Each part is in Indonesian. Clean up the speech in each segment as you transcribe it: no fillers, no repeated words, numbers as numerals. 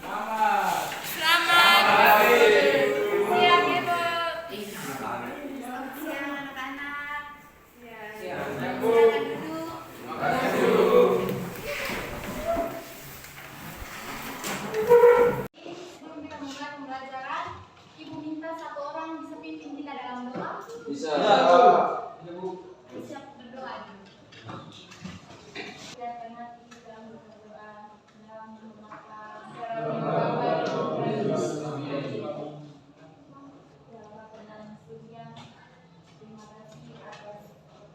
Selamat siang, Ibu. Selamat siang, anak-anak. Silakan duduk. Sebelum kita mulai pembelajaran, Ibu minta satu orang bisa pimpin kita dalam doa. Bisa. Siap berdoa. Silakan hati dalam berdoa. Dalam memakan. Terima kasih atas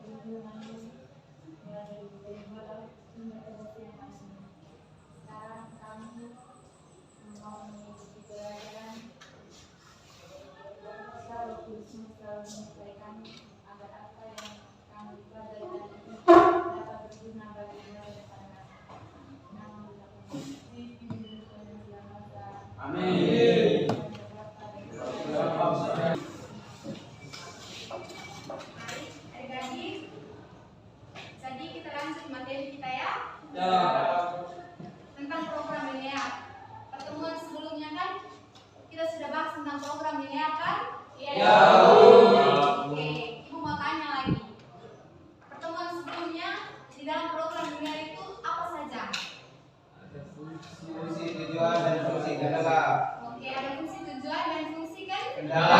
perlindungan-Mu yang diberikan sekarang kami mau mengikuti pelajaran selalu menyertai kami agar apa yang kami pelajari hari ini dapat berguna bagi mereka depan kami. Namun Amin. Adik-adik, jadi kita lanjut materi kita ya. Tentang program linear. Pertemuan sebelumnya kan kita sudah bahas tentang program linear kan? Iya. Oke, Ibu mau tanya lagi. Pertemuan sebelumnya di dalam program linear itu apa saja? Fungsi tujuan dan fungsi kendala. Oke, ada fungsi tujuan dan fungsi kan? Kendala.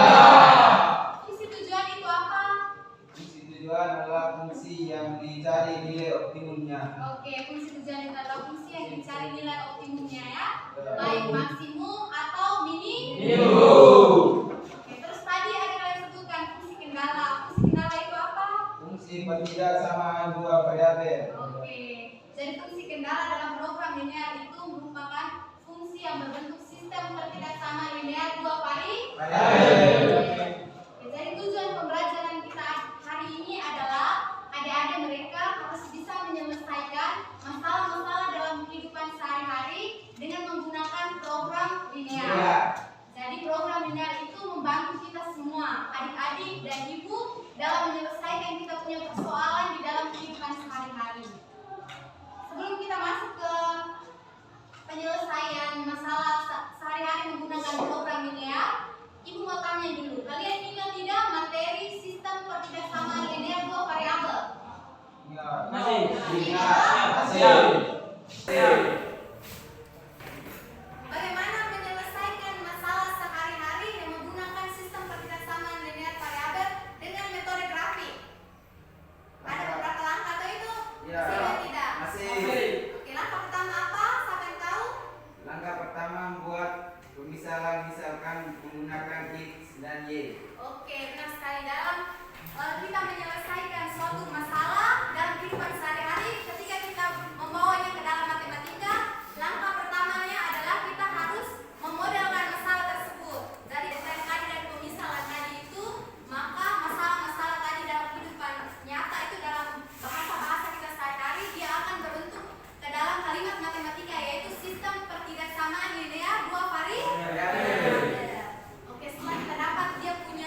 Fungsi tujuan itu apa? Fungsi tujuan adalah fungsi yang dicari nilai optimumnya. Oke, fungsi tujuan itu adalah fungsi yang dicari nilai optimumnya ya. Baik maksimum atau minimum. Oke, terus tadi ada kalian sebutkan fungsi kendala. Fungsi kendala itu apa? Fungsi pertidaksamaan dua variabel. Oke, jadi fungsi kendala dalam program linear itu merupakan fungsi yang berbentuk sistem pertidaksamaan linear dua variabel. Oke, jadi tujuan pembelajaran kita hari ini adalah adik-adik mereka harus bisa menyelesaikan masalah-masalah dalam kehidupan sehari-hari dengan menggunakan program linear. Jadi program linear itu membantu kita semua, adik-adik dan ibu, dalam menyelesaikan kita punya persoalan di dalam kehidupan sehari-hari. Sebelum kita masuk ke penyelesaian masalah sehari-hari menggunakan program linear, ibu mau tanya dulu, kalian ingat tidak materi sistem pertidaksamaan linear dua variabel? Bagaimana menyelesaikan masalah sehari-hari yang menggunakan sistem pertidaksamaan linear variabel dengan metode grafik? Ada beberapa langkah atau itu? Ya. Masih atau tidak? Masih. Oke, langkah pertama apa? Siapa yang tahu? Langkah pertama membuat pemisalan misalkan menggunakan X dan Y. Oke, benar sekali. Dalam kita menyelesaikan suatu masalah dalam kehidupan sehari-hari, ketika kita membawanya ke dalam matematika, langkah pertamanya adalah kita harus memodelkan masalah tersebut. Jadi yang tadi dari pemisalan tadi itu, maka masalah-masalah tadi dalam kehidupan nyata itu dalam bahasa-bahasa kita sehari-hari dia akan berbentuk ke dalam kalimat matematika, yaitu sistem pertidaksamaan linear dua variabel. Oke, setelah kita dapat dia punya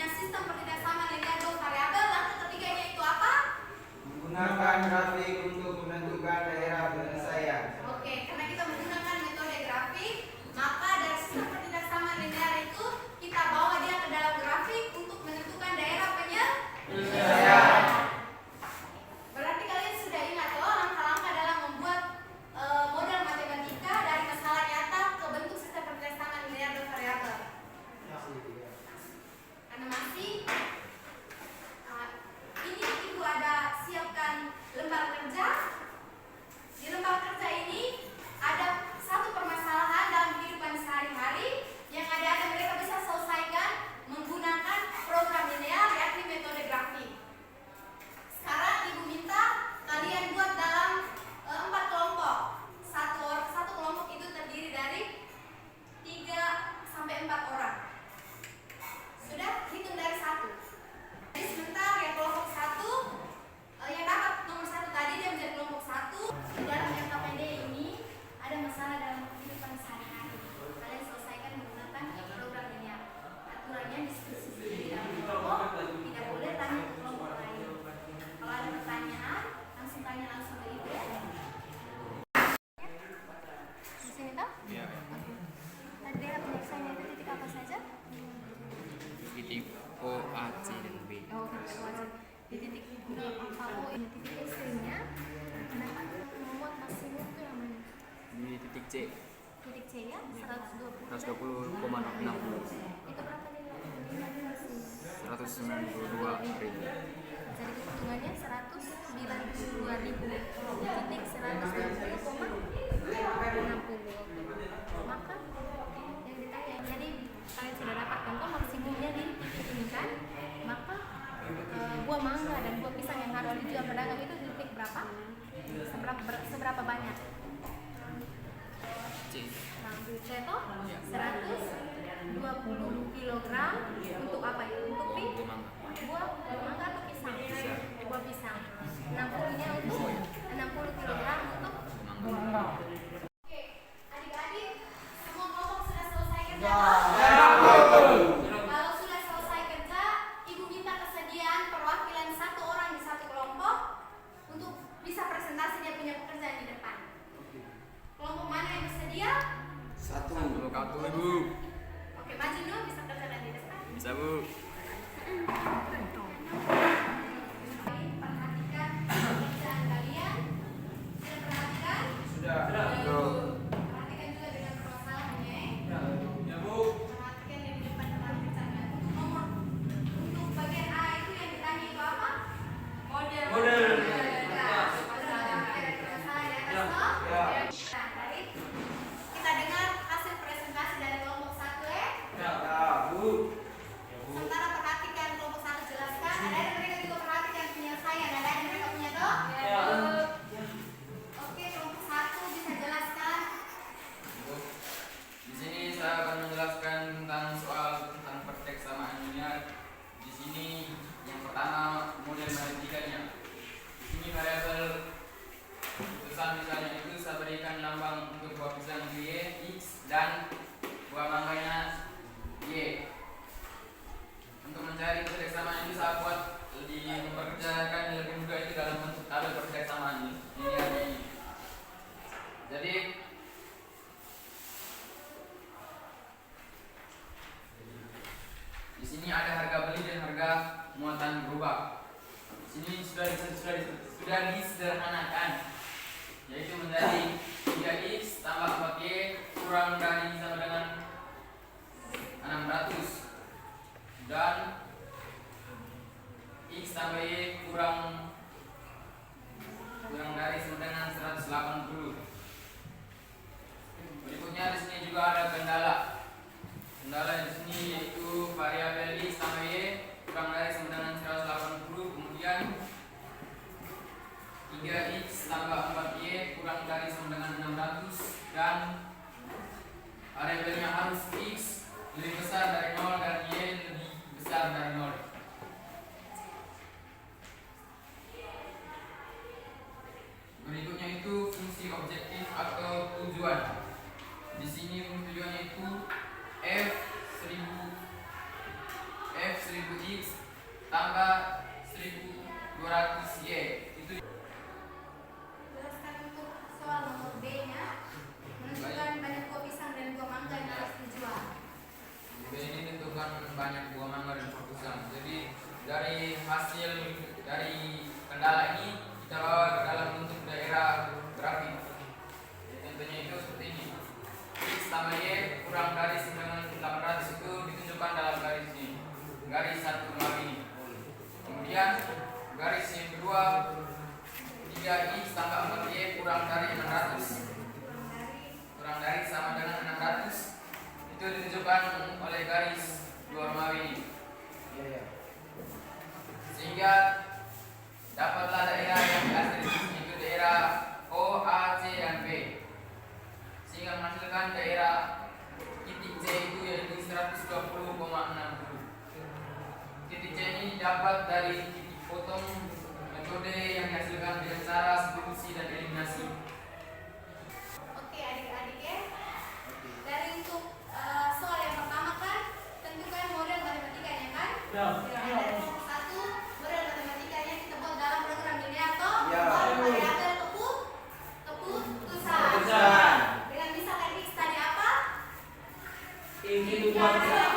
C Titik C ya, 120. 120,60. Itu berapa nilai? 192.000. Jadi hitungannya 192.000 titik 120,60. Maka yang ditanya, jadi kalian sudah dapatkan kok maksimumnya di titik ini kan? Maka buah mangga dan buah pisang yang harus dijual pedagang itu di titik berapa? Seberapa banyak? C. Nah, itu 120 kilogram untuk apa ya? Untuk buah mangga atau pisang? Buah pisang. 60-nya untuk 60 kilogram untuk mangga. Oke, adik-adik, semua kelompok sudah selesai kerja? Kalau sudah selesai kerja, ibu minta kesediaan perwakilan satu orang di satu kelompok untuk bisa presentasi dia punya pekerjaan di depan. Kelompok mana yang bersedia? Satu. Ibu. Oke, maju dulu bisa kerjakan di depan. Bisa, Bu. Perhatikan pekerjaan kalian. Sudah perhatikan? Sudah. Perhatikan juga dengan permasalahannya. Ya, Bu. Perhatikan yang di depan tempat kerjaan. Untuk nomor, untuk bagian A itu yang ditanya itu apa? Model. Nah, ada permasalahan di atas, toh? Ya. Nah, baik. Kita dengar hasil presentasi dari kelompok 1 ya. Ya, Bu. Sementara perhatikan kelompok 1 jelaskan. Ada yang mereka juga perhatikan penyelesaian. Ada yang mereka punya toh? Oke, kelompok 1 bisa jelaskan. Di sini saya akan menjelaskan tentang soal tentang praktek samaan linear. Di sini yang pertama model matematikanya. Di sini variabel putusan misalnya itu saya berikan lambang untuk buah pisang Y, X, dan buah mangganya Y. Untuk mencari kebersamaan itu saya buat memperkerjakan lebih mudah itu dalam bentuk tabel kebersamaan linearnya ini. Jadi di sini ada harga beli dan harga muatan berubah. Di sini sudah disederhanakan, yaitu menjadi 3x tambah 4y kurang dari sama dengan 600 dan x tambah y kurang dari sama dengan 180. Berikutnya di sini juga ada kendala. Kendala di sini yaitu variabel x tambah y kurang dari sama dengan 180, kemudian 3x tambah 4y kurang dari sama dengan 600 dan variabelnya harus x lebih besar dari 0 dan y lebih besar dari 0. Berikutnya itu fungsi objektif atau tujuan. Di sini tujuannya itu f1000x tambah 1200y. Itu Jelaskan untuk soal nomor B-nya. Menentukan banyak buah pisang dan buah mangga yang harus dijual. B ini tentukan banyak buah mangga dan buah pisang. Jadi dari hasil dari kendala ini kita bawa ke dalam bentuk daerah grafik. Contohnya itu seperti ini. X tambah Y kurang dari 9.800 itu ditunjukkan dalam garis ini, garis satu ini. Kemudian garis yang kedua 3x tambah 4y kurang dari 600, kurang dari sama dengan 600 itu ditunjukkan oleh garis dua Romawi ini. Sehingga dapatlah daerah yang diasal itu daerah O, A, C, dan B, sehingga menghasilkan daerah titik C itu yaitu 120,60. Titik C ini dapat dari titik potong metode yang dihasilkan dengan cara substitusi dan eliminasi. Oke, adik-adik ya. Dari untuk soal yang pertama kan tentukan model matematikanya kan? Ya. Dari nomor 1 model matematikanya kita buat dalam program linear toh? Ya. Variabel keputusan. Dengan misalkan X tadi apa? Ini Buah pisang.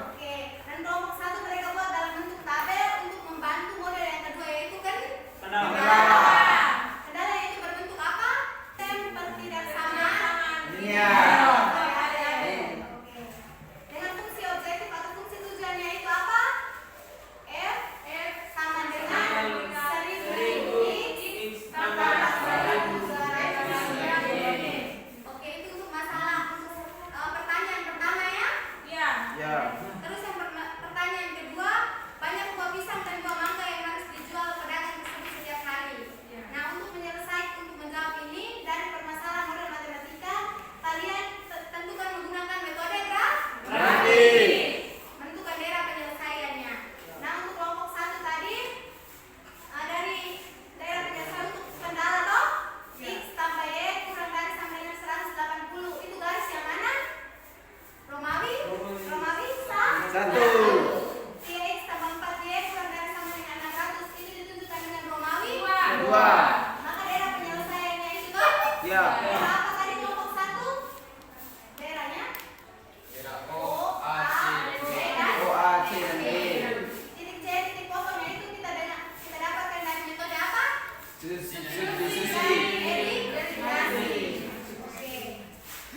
Oke, dan kelompok 1 mereka buat dalam bentuk tabel untuk membantu model yang kedua yaitu kan? Kendala. Kendala itu Ya. Daerah apa tadi kelompok 1? Daerahnya? Daerah O, A, C, D. O, A, C, dan D. Titik C, titik kosongnya itu kita dapatkan dari metode apa? Substitusi. Eliminasi. Oke.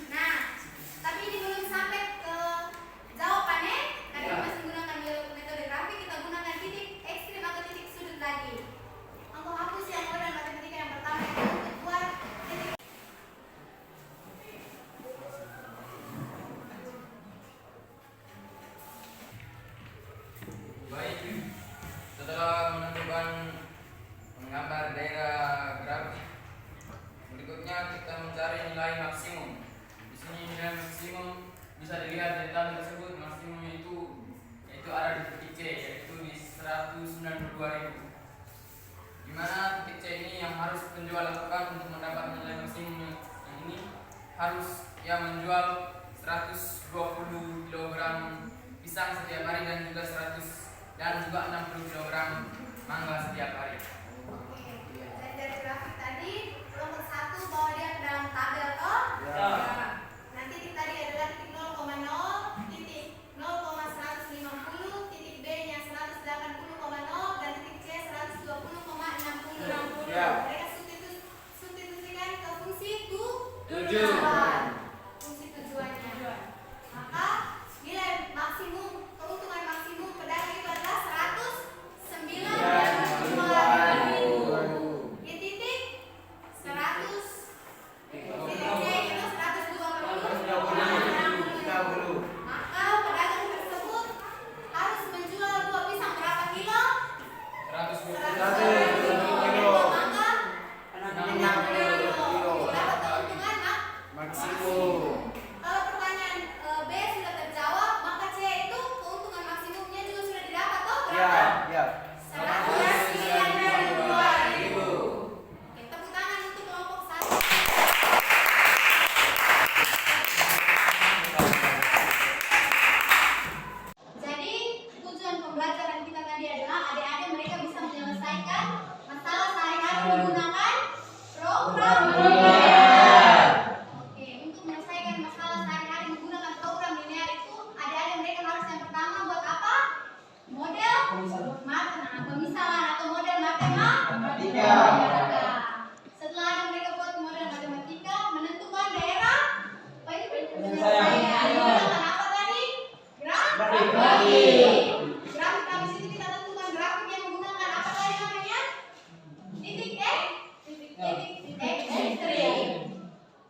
Nah, tapi ini belum sampai ke jawabannya. Karena kita masih menggunakan metode grafik, kita gunakan titik ekstrim atau titik sudut lagi. Untuk hapus yang model matematika yang pertama itu untuk buat titik. Baik, setelah menentukan menggambar daerah grafik, berikutnya kita mencari nilai maksimum. Di sini nilai maksimum bisa dilihat dari tabel tersebut. Maksimumnya itu ada di titik C, yaitu di 192.000. Di mana titik C ini yang harus penjual lakukan untuk mendapat nilai maksimum yang ini harus ia menjual 120 kg pisang setiap hari dan juga 60 kg mangga setiap hari. Oke. Dan dari grafik tadi kelompok 1 bawa dia ke dalam tabel toh? Ya. Nanti titik tadi adalah titik 0,0, titik 0,150, titik B-nya 180,0 dan titik C 120,60. Ya. Mereka substitusikan ke fungsi Tujuan. tujuan. Fungsi tujuannya. Maka nilai maksimum, keuntungan maksimum pedagang itu adalah 192.000. Di titik 100. Titik C itu 120,60. Maka pedagang tersebut harus menjual buah pisang berapa kilo? 120 120 kilo. Maka 60 kilo. dapat keuntungan Maksimum. Kalau pertanyaan B sudah terjawab, maka C itu keuntungan maksimumnya juga sudah didapat toh Ya, berapa? ya. 192.000. Oke, tepuk tangan untuk kelompok 1. Jadi tujuan pembelajaran kita tadi adalah adik-adik mereka bisa menyelesaikan masalah sehari-hari menggunakan program linear. Oke, untuk menyelesaikan masalah sehari-hari menggunakan program linear itu adik-adik mereka harus yang pertama buat apa? Model pemisahan atau model matematika. Setelah mereka buat model matematika, menentukan daerah penyelesaian. Menggunakan apa tadi? Grafik. Grafik habis itu kita tentukan grafik yang menggunakan apa tadi namanya? Titik X, titik ekstrim.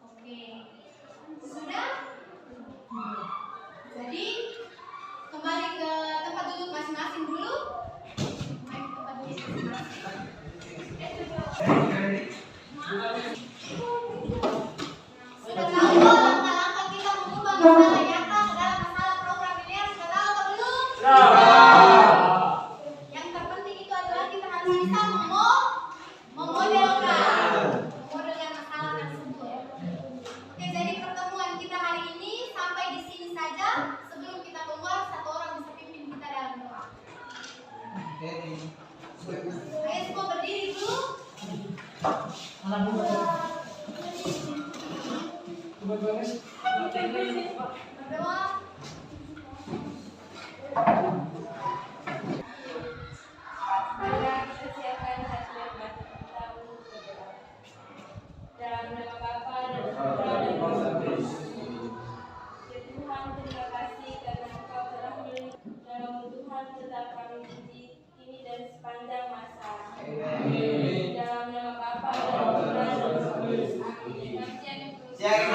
Oke, sudah. Jadi kembali ke tempat duduk masing-masing dulu. Kembali ke tempat duduk masing-masing. Sudah tahu langkah-langkah kita mengubah masalah nyata ke dalam masalah program linear? Sudah tahu atau belum? Yang terpenting itu adalah kita harus bisa memodelkan masalah tersebut. Oke, jadi pertemuan kita hari ini sampai di sini saja. Sebelum kita keluar, satu orang bisa pimpin kita dalam doa. Ayo semua berdiri dulu. Berdoa. Mari kita siapkan hati mati kita untuk berdoa. Dalam nama Bapa dan Putra dan Roh Kudus. Ya Tuhan, terima kasih karena Engkau telah melindungi dan Tuhan tetap kami puji kini dan sepanjang masa. Dalam nama Bapa dan Putra dan Roh Kudus. Amin.